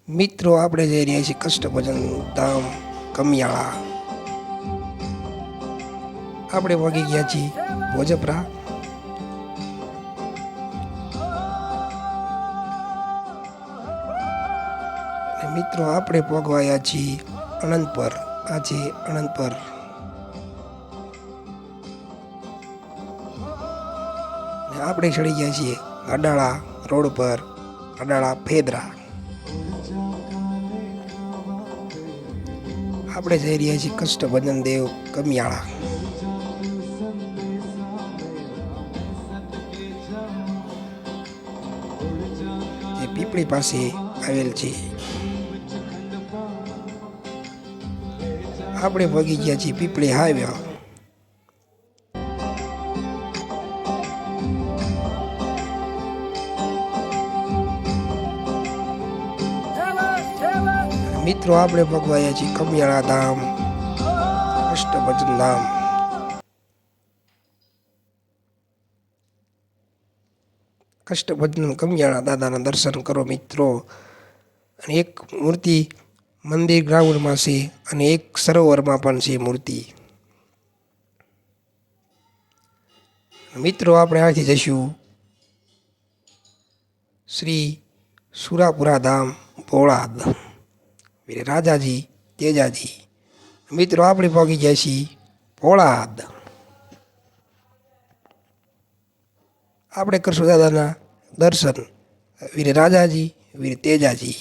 મિત્રો આપણે જઈ રહ્યા છીએ કષ્ટભંજન ધામ કમિયાળા. આપણે વાગી ગયા છીએ ભોજપરા. મિત્રો આપણે પહોંચવાયા છીએ અનંતપર. આ છે અનંતપર. આપણે ચડી ગયા છીએ અડાળા રોડ પર, અડાળા ફેદરા. આપણે જઈ રહ્યા છીએ કષ્ટભંજન દેવ કમિયાળા. જે પીપળી પાસે આવેલ છે. આપણે પગી ગયા છીએ પીપળી હાઈવે. મિત્રો આપણે ભગવાયા છીએ કમિયાળા ધામ, કષ્ટભંજન ધામ. કષ્ટભંજન કમિયાળા દાદાના દર્શન કરો મિત્રો. અને એક મૂર્તિ મંદિર ગ્રાઉન્ડમાં છે અને એક સરોવરમાં પણ છે મૂર્તિ. મિત્રો આપણે આથી જઈશું શ્રી સુરાપુરા ધામ ભોળાદ, રાજાજી તેજાજી. મિત્રો આપણે પહોંચી ગયા છીએ ભોળાદ. આપણે કરશું દાદાના દર્શન, વીર રાજાજી વીર તેજાજી.